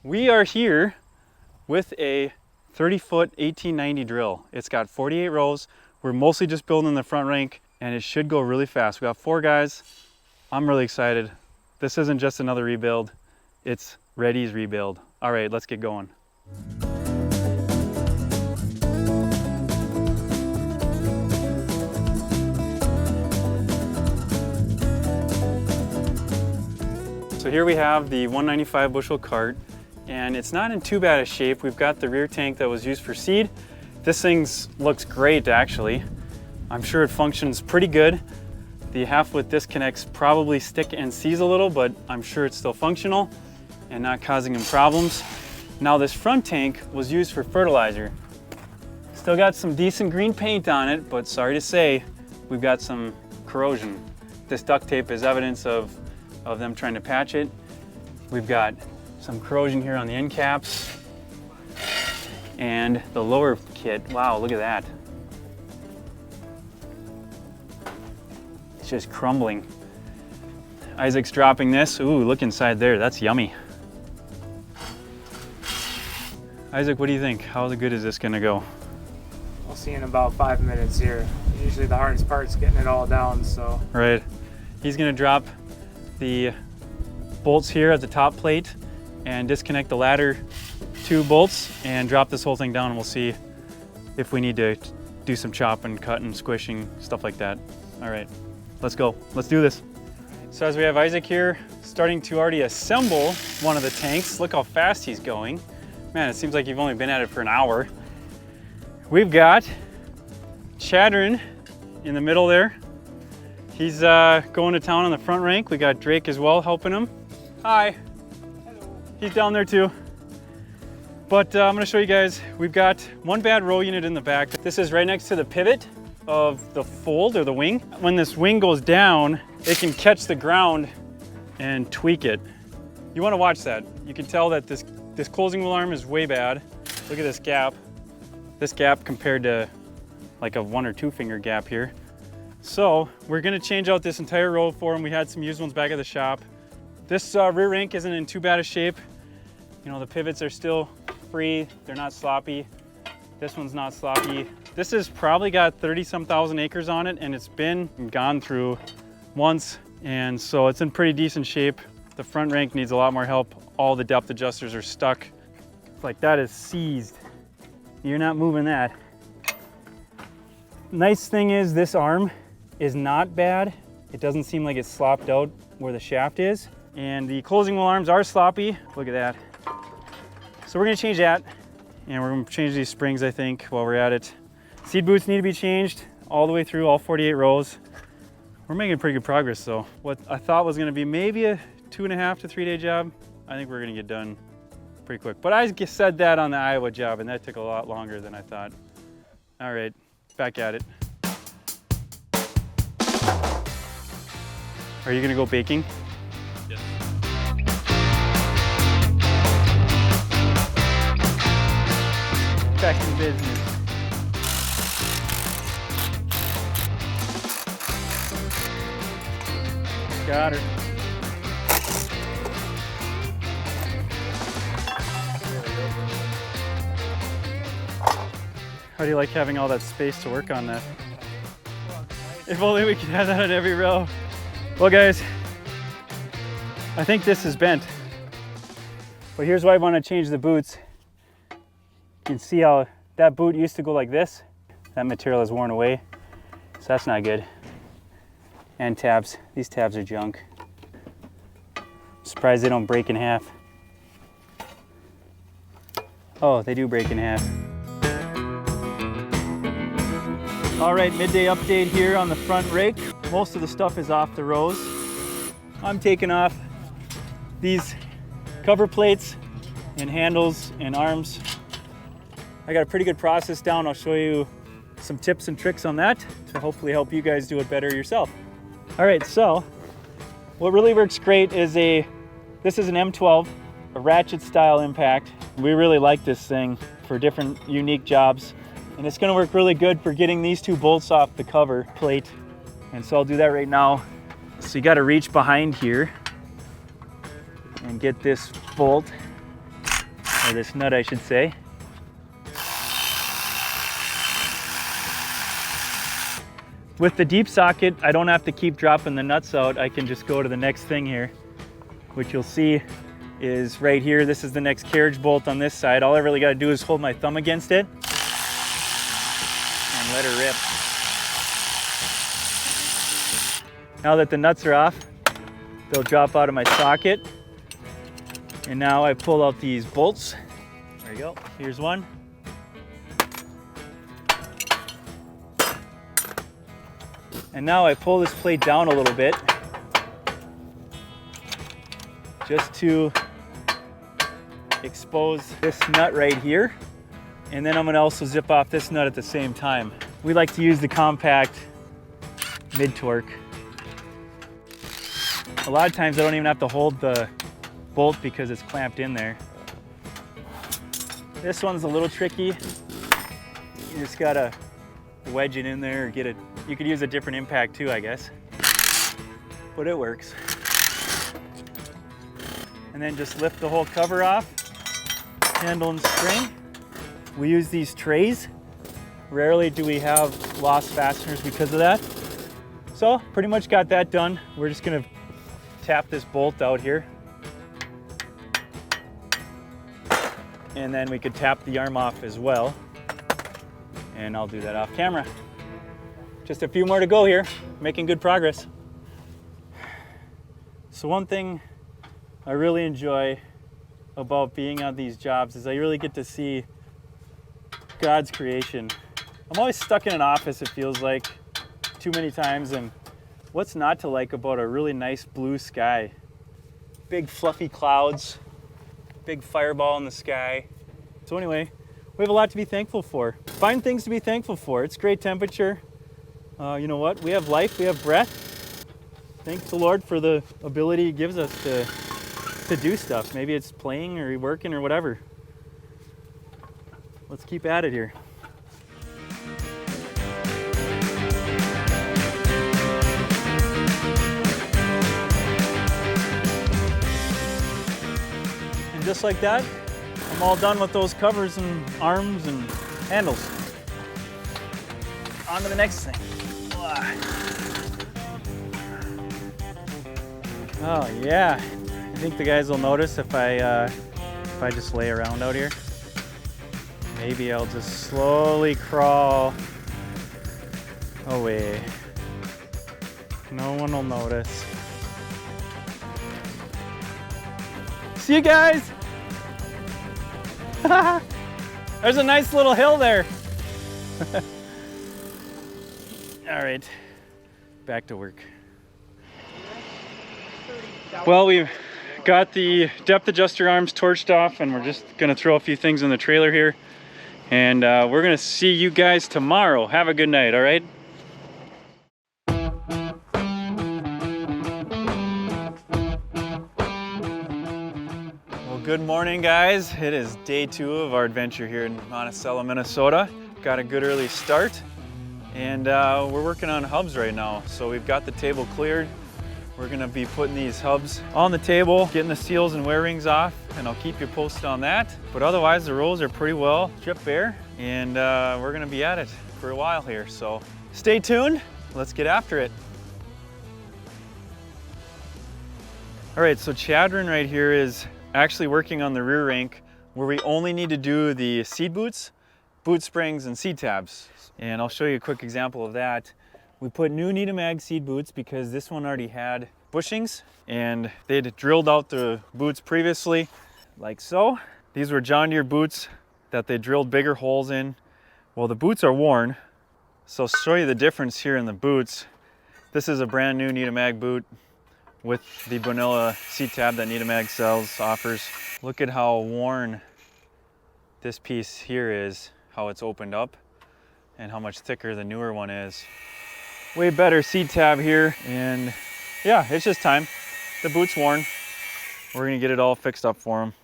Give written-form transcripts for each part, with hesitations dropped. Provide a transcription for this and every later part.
We are here with a 30-foot 1890 drill. It's got 48 rows. We're mostly just building the front rank and it should go really fast. We got 4 guys. I'm really excited. This isn't just another rebuild. It's Reddy's rebuild. All right, let's get going. So here we have the 195 bushel cart, and it's not in too bad a shape. We've got the rear tank that was used for seed. This thing looks great actually. I'm sure it functions pretty good. The half-width disconnects probably stick and seize a little, but I'm sure it's still functional and not causing them problems. Now this front tank was used for fertilizer. Still got some decent green paint on it, but sorry to say, we've got some corrosion. This duct tape is evidence of them trying to patch it. We've got some corrosion here on the end caps and the lower kit. Wow, look at that. It's just crumbling. Isaac's dropping this. Ooh, look inside there, that's yummy. Isaac, what do you think? How good is this gonna go? We'll see in about 5 minutes here. Usually the hardest part's getting it all down, so. Right. He's gonna drop the bolts here at the top plate and disconnect the latter 2 bolts and drop this whole thing down, and we'll see if we need to do some chopping, cutting, squishing, stuff like that. All right, let's go. Let's do this. So as we have Isaac here starting to already assemble one of the tanks, look how fast he's going. Man, it seems like you've only been at it for an hour. We've got Chadron in the middle there. He's going to town on the front rank. We got Drake as well helping him. Hi. Hello. He's down there too. But I'm gonna show you guys, we've got one bad row unit in the back. This is right next to the pivot of the fold or the wing. When this wing goes down, it can catch the ground and tweak it. You wanna watch that. You can tell that this closing wheel arm is way bad. Look at this gap. This gap compared to like a 1 or 2 finger gap here. So we're gonna change out this entire row for him. We had some used ones back at the shop. This rear rank isn't in too bad a shape. You know, the pivots are still free. They're not sloppy. This one's not sloppy. This has probably got 30-some thousand acres on it, and it's been gone through once. And so it's in pretty decent shape. The front rank needs a lot more help. All the depth adjusters are stuck. It's like that is seized. You're not moving that. Nice thing is this arm is not bad. It doesn't seem like it's slopped out where the shaft is. And the closing wheel arms are sloppy. Look at that. So we're gonna change that. And we're gonna change these springs, I think, while we're at it. Seed boots need to be changed all the way through, all 48 rows. We're making pretty good progress though. What I thought was gonna be maybe a 2.5 to 3 day job, I think we're gonna get done pretty quick. But I said that on the Iowa job and that took a lot longer than I thought. All right, back at it. Are you gonna go baking? Yes. Back in business. Got her. How do you like having all that space to work on that? If only we could have that on every row. Well guys, I think this is bent. But here's why I want to change the boots. You can see how that boot used to go like this. That material is worn away, so that's not good. And tabs, these tabs are junk. I'm surprised they don't break in half. Oh, they do break in half. All right, midday update here on the front rake. Most of the stuff is off the rows. I'm taking off these cover plates and handles and arms. I got a pretty good process down. I'll show you some tips and tricks on that to hopefully help you guys do it better yourself. All right, so what really works great is this is an M12, a ratchet style impact. We really like this thing for different unique jobs. And it's gonna work really good for getting these 2 bolts off the cover plate. And so I'll do that right now. So you gotta reach behind here and get this bolt or this nut I should say. With the deep socket, I don't have to keep dropping the nuts out. I can just go to the next thing here, which you'll see is right here. This is the next carriage bolt on this side. All I really gotta do is hold my thumb against it and let her rip. Now that the nuts are off, they'll drop out of my socket. And now I pull out these bolts. There you go, here's one. And now I pull this plate down a little bit just to expose this nut right here. And then I'm gonna also zip off this nut at the same time. We like to use the compact mid-torque. A lot of times I don't even have to hold the bolt because it's clamped in there. This one's a little tricky. You just gotta wedge it in there or get it. You could use a different impact too, I guess. But it works. And then just lift the whole cover off, handle and spring. We use these trays. Rarely do we have lost fasteners because of that. So pretty much got that done. We're just gonna tap this bolt out here. And then we could tap the arm off as well. And I'll do that off camera. Just a few more to go here, making good progress. So one thing I really enjoy about being on these jobs is I really get to see God's creation. I'm always stuck in an office, it feels like, too many times, and what's not to like about a really nice blue sky? Big fluffy clouds, big fireball in the sky. So anyway, we have a lot to be thankful for. Find things to be thankful for. It's great temperature. You know what? We have life, we have breath. Thank the Lord for the ability He gives us to do stuff. Maybe it's playing or working or whatever. Let's keep at it here. And just like that, I'm all done with those covers and arms and handles. On to the next thing. Oh yeah, I think the guys will notice if I just lay around out here. Maybe I'll just slowly crawl away. No one will notice. See you guys! There's a nice little hill there. All right, back to work. Well, we've got the depth adjuster arms torched off and we're just gonna throw a few things in the trailer here. And we're gonna see you guys tomorrow. Have a good night, all right? Well, good morning, guys. It is day 2 of our adventure here in Monticello, Minnesota. Got a good early start. And we're working on hubs right now. So we've got the table cleared. We're gonna be putting these hubs on the table, getting the seals and wear rings off, and I'll keep you posted on that. But otherwise, the rows are pretty well stripped bare, and we're gonna be at it for a while here. So stay tuned, let's get after it. All right, so Chadron right here is actually working on the rear rank where we only need to do the seat boots, boot springs, and seat tabs. And I'll show you a quick example of that. We put new Neatomag seat boots because this one already had bushings and they'd drilled out the boots previously, like so. These were John Deere boots that they drilled bigger holes in. Well, the boots are worn, so I'll show you the difference here in the boots. This is a brand new Neatomag boot with the Bonilla seat tab that Neatomag offers. Look at how worn this piece here is, how it's opened up, and how much thicker the newer one is. Way better seat tab here, and yeah, it's just time. The boot's worn. We're gonna get it all fixed up for them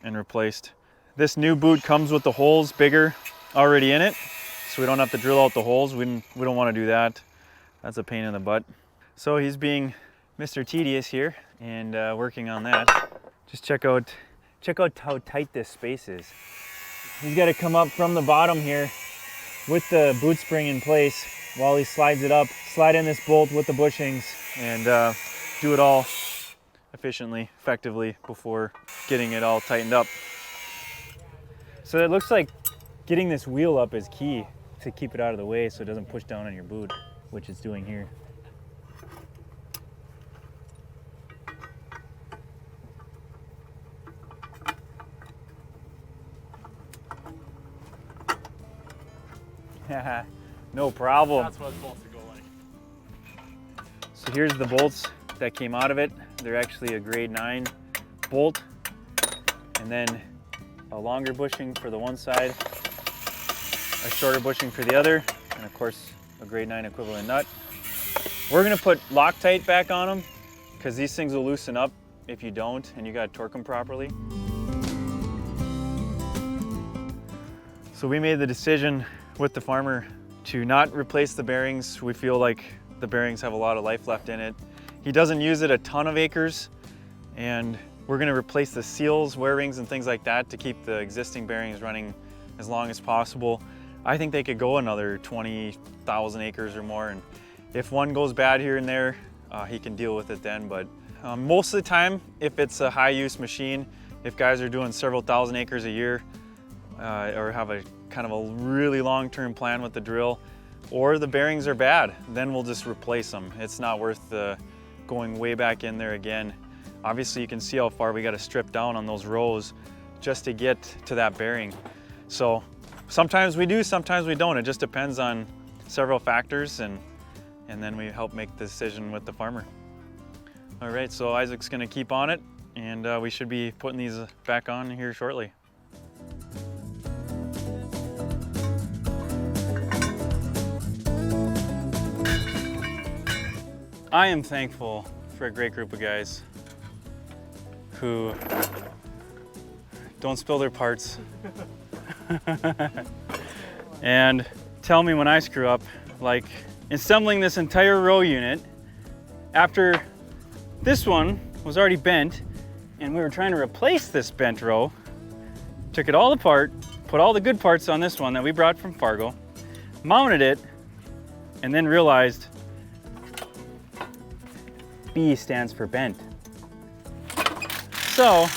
and replaced. This new boot comes with the holes bigger already in it, so we don't have to drill out the holes. We don't want to do that. That's a pain in the butt. So he's being Mr. Tedious here and working on that. Just check out Check out how tight this space is. He's got to come up from the bottom here with the boot spring in place while he slides it up, slide in this bolt with the bushings, and do it all efficiently, effectively before getting it all tightened up. So it looks like getting this wheel up is key to keep it out of the way so it doesn't push down on your boot, which it's doing here. No problem. That's what it's supposed to go like. So here's the bolts that came out of it. They're actually a grade 9 bolt, and then a longer bushing for the one side, a shorter bushing for the other, and of course a grade 9 equivalent nut. We're gonna put Loctite back on them because these things will loosen up if you don't and you gotta torque them properly. So we made the decision with the farmer to not replace the bearings. We feel like the bearings have a lot of life left in it. He doesn't use it a ton of acres, and we're gonna replace the seals, wear rings, and things like that to keep the existing bearings running as long as possible. I think they could go another 20,000 acres or more, and if one goes bad here and there, he can deal with it then. But most of the time, if it's a high use machine, if guys are doing several thousand acres a year, or have a kind of a really long-term plan with the drill, or the bearings are bad, then we'll just replace them. It's not worth going way back in there again. Obviously you can see how far we got to strip down on those rows just to get to that bearing. So sometimes we do, sometimes we don't. It just depends on several factors, and then we help make the decision with the farmer. All right, so Isaac's gonna keep on it, and we should be putting these back on here shortly. I am thankful for a great group of guys who don't spill their parts and tell me when I screw up, like assembling this entire row unit after this one was already bent and we were trying to replace this bent row. Took it all apart, put all the good parts on this one that we brought from Fargo, mounted it, and then realized B stands for bent. So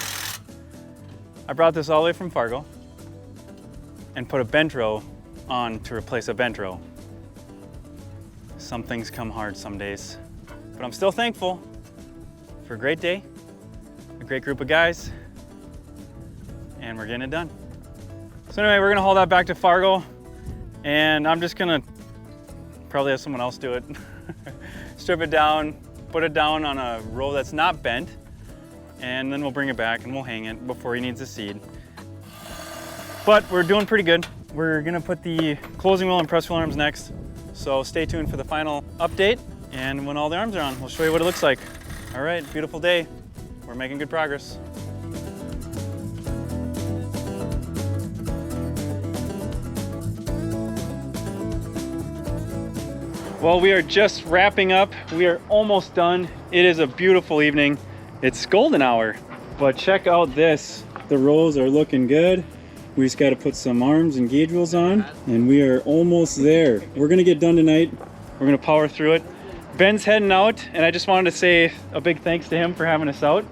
I brought this all the way from Fargo and put a bent row on to replace a bent row. Some things come hard some days, but I'm still thankful for a great day, a great group of guys, and we're getting it done. So anyway, we're gonna haul that back to Fargo, and I'm just gonna probably have someone else do it. Strip it down, put it down on a row that's not bent, and then we'll bring it back and we'll hang it before he needs a seed. But we're doing pretty good. We're gonna put the closing wheel and press wheel arms next, so stay tuned for the final update, and when all the arms are on, we'll show you what it looks like. All right, beautiful day. We're making good progress. Well, we are just wrapping up. We are almost done. It is a beautiful evening. It's golden hour, but check out this. The rows are looking good. We just got to put some arms and gauge wheels on, and we are almost there. We're gonna get done tonight. We're gonna power through it. Ben's heading out, and I just wanted to say a big thanks to him for having us out.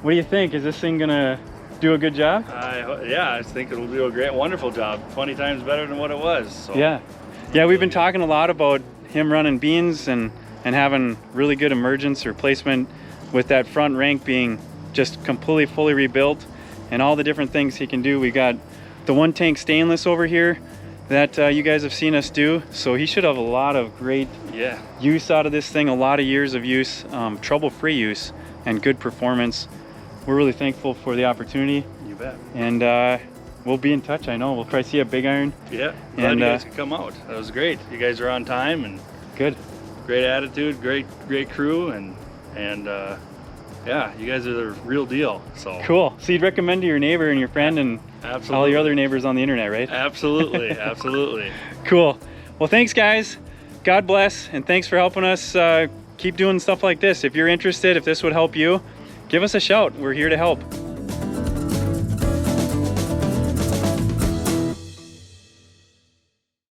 What do you think? Is this thing gonna do a good job? Yeah, I think it'll do a great, wonderful job. 20 times better than what it was. So. Yeah, we've been talking a lot about him running beans and having really good emergence or placement with that front rank being just completely fully rebuilt and all the different things he can do. We got the one tank stainless over here that you guys have seen us do, so he should have a lot of great use out of this thing, a lot of years of use, trouble-free use and good performance. We're really thankful for the opportunity. You bet. And we'll be in touch. I know we'll probably see a big iron. Yeah, glad you guys could come out. That was great. You guys are on time and good. Great attitude, great crew, and yeah, you guys are the real deal. So cool. So you'd recommend to your neighbor and your friend and absolutely. All your other neighbors on the internet, right? Absolutely, absolutely. Cool. Well, thanks guys. God bless, and thanks for helping us keep doing stuff like this. If you're interested, if this would help you, give us a shout. We're here to help.